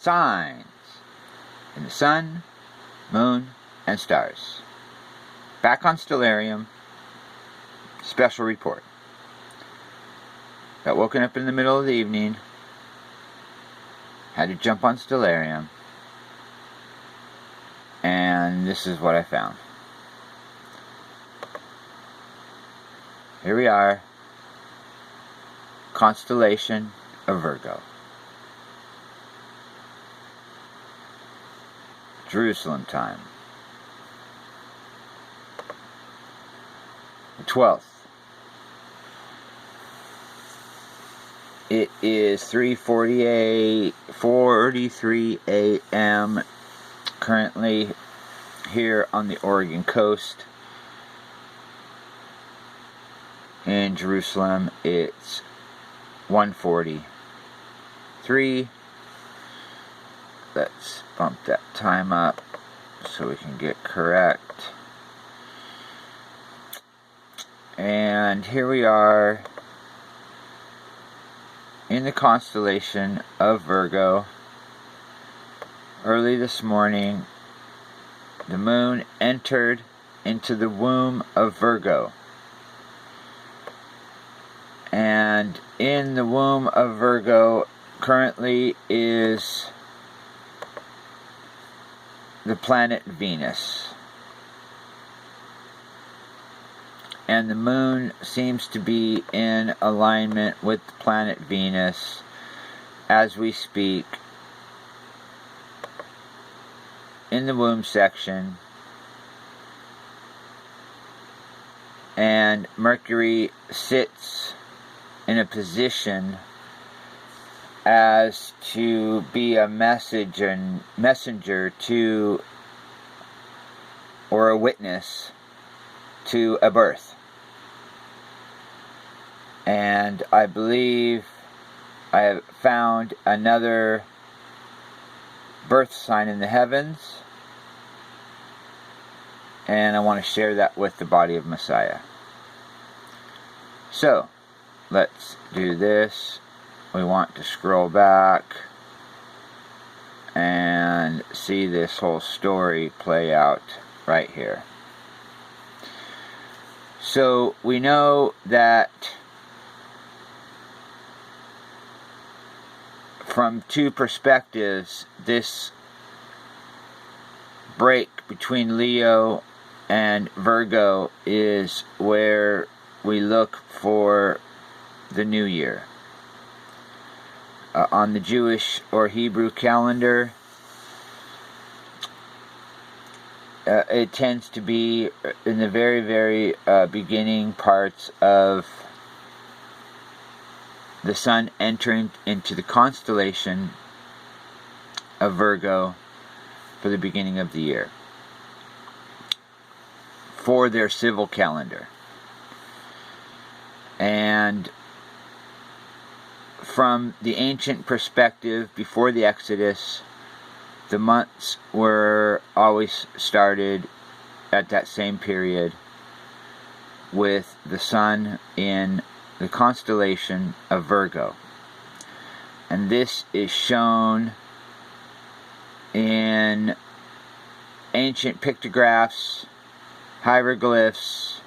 signs in the sun, moon, and stars. Back on Stellarium, special report. Got woken up in the middle of the evening, had to jump on Stellarium, and this is what I found. Here we are, constellation of Virgo. Jerusalem time. The 12th. It is 3:43 a.m. currently here on the Oregon coast. In Jerusalem, it's 1:43. Let's bump that time up so we can get correct. And here we are in the constellation of Virgo. Early this morning, the moon entered into the womb of Virgo. And in the womb of Virgo currently is the planet Venus. And the moon seems to be in alignment with the planet Venus as we speak in the womb section. And Mercury sits in a position as to be a messenger to, or a witness to, a birth. And I believe I have found another birth sign in the heavens, and I want to share that with the body of Messiah. So, let's do this. We want to scroll back and see this whole story play out right here. So we know that from two perspectives, this break between Leo and Virgo is where we look for the new year. On the Jewish or Hebrew calendar, it tends to be in the very, very beginning parts of the sun entering into the constellation of Virgo for the beginning of the year, for their civil calendar. And from the ancient perspective, before the Exodus, the months were always started at that same period with the sun in the constellation of Virgo. And this is shown in ancient pictographs, hieroglyphs,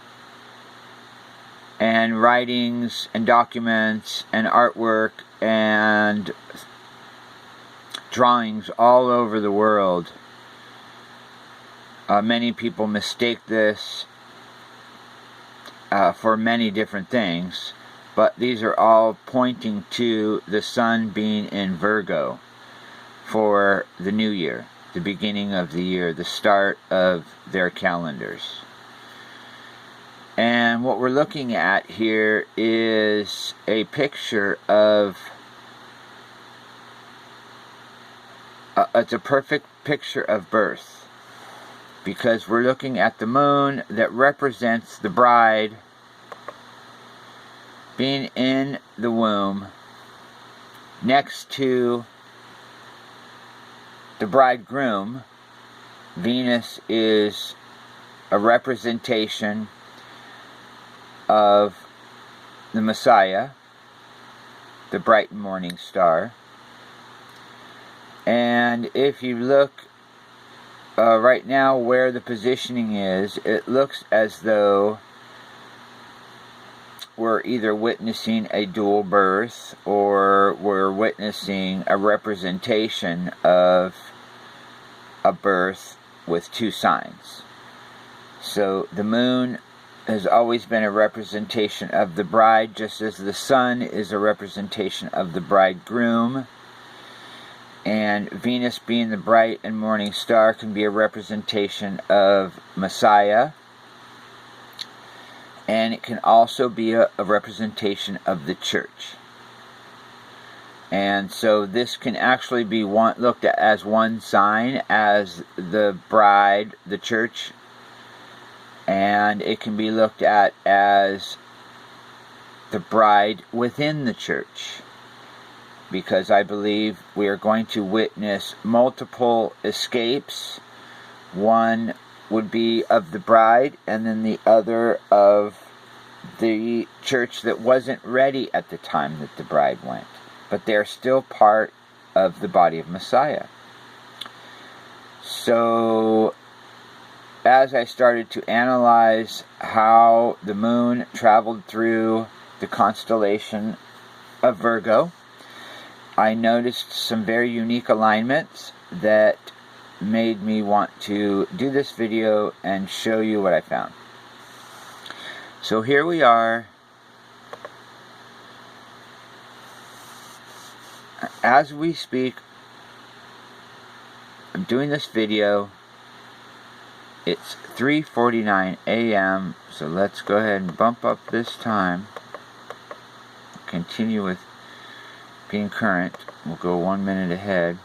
and writings and documents and artwork and drawings all over the world. Many people mistake this for many different things, but these are all pointing to the sun being in Virgo for the new year, the beginning of the year, the start of their calendars. And what we're looking at here is a picture of, it's a perfect picture of birth, because we're looking at the moon that represents the bride being in the womb next to the bridegroom. Venus is a representation of the Messiah, the bright morning star. And And if you look right now where the positioning is, it looks as though we're either witnessing a dual birth or we're witnessing a representation of a birth with two signs. So the moon has always been a representation of the bride, just as the sun is a representation of the bridegroom. And Venus, being the bright and morning star, can be a representation of Messiah. And it can also be a representation of the church. And so this can actually be looked at as one sign, as the bride, the church. And it can be looked at as the bride within the church. Because I believe we are going to witness multiple escapes. One would be of the bride, and then the other of the church that wasn't ready at the time that the bride went. But they're still part of the body of Messiah. So, as I started to analyze how the moon traveled through the constellation of Virgo, I noticed some very unique alignments that made me want to do this video and show you what I found. So here we are. As we speak, I'm doing this video. It's 3:49 a.m. So let's go ahead and bump up this time. Continue with being current. We'll go 1 minute ahead.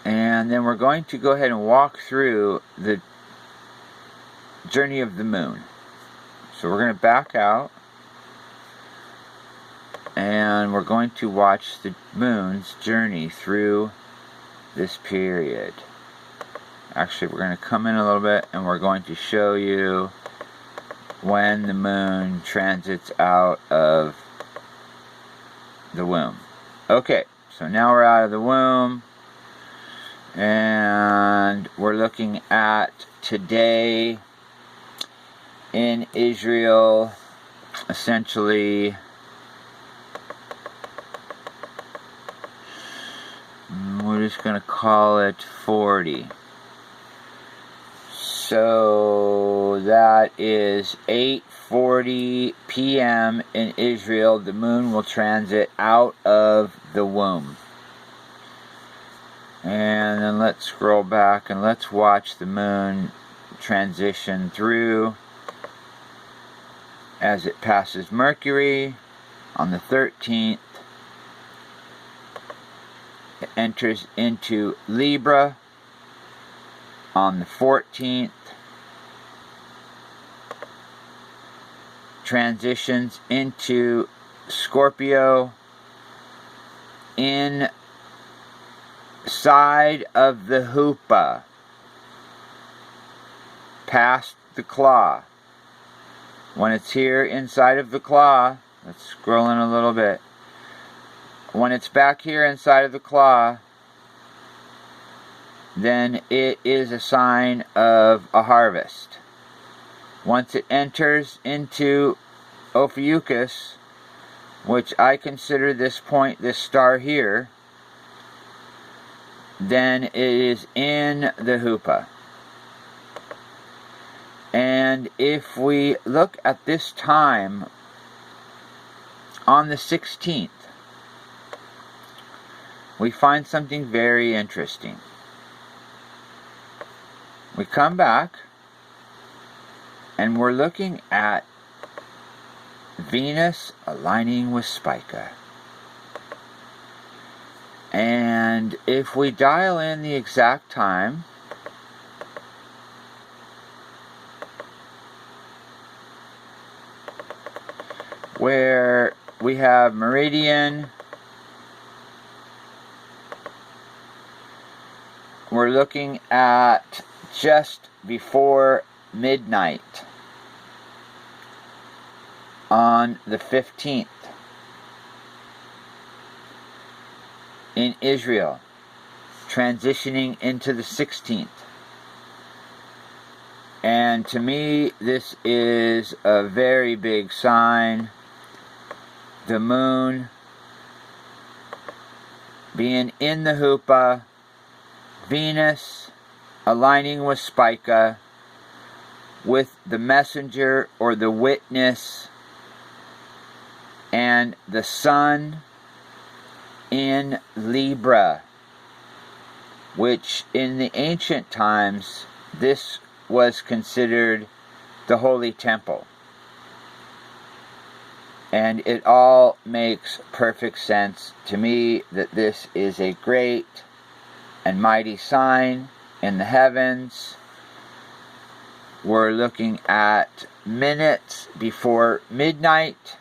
And then we're going to go ahead and walk through the journey of the moon. So we're going to back out. And we're going to watch the moon's journey through this period. Actually, we're going to come in a little bit and we're going to show you when the moon transits out of the womb. Okay, so now we're out of the womb and we're looking at today in Israel. Essentially, we're just going to call it 40. So that is 8:40 p.m. in Israel. The moon will transit out of the womb. And then let's scroll back and let's watch the moon transition through as it passes Mercury on the 13th. It enters into Libra on the 14th. Transitions into Scorpio inside of the Hupa, past the claw. When it's here inside of the claw, let's scroll in a little bit. When it's back here inside of the claw, then it is a sign of a harvest. Once it enters into Ophiuchus, which I consider this point, this star here, then it is in the Hupa. And if we look at this time on the 16th, we find something very interesting. We come back and we're looking at Venus aligning with Spica. And if we dial in the exact time, where we have meridian, we're looking at just before midnight on the 15th in Israel. transitioning into the 16th. And to me, this is a very big sign. The moon being in the Hupa, Venus aligning with Spica, with the messenger or the witness, and the sun in Libra, which in the ancient times, this was considered the Holy Temple. And it all makes perfect sense to me that this is a great and mighty sign in the heavens. We're looking at minutes before midnight,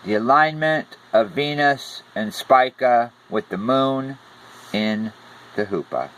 the alignment of Venus and Spica with the moon in the Hupa.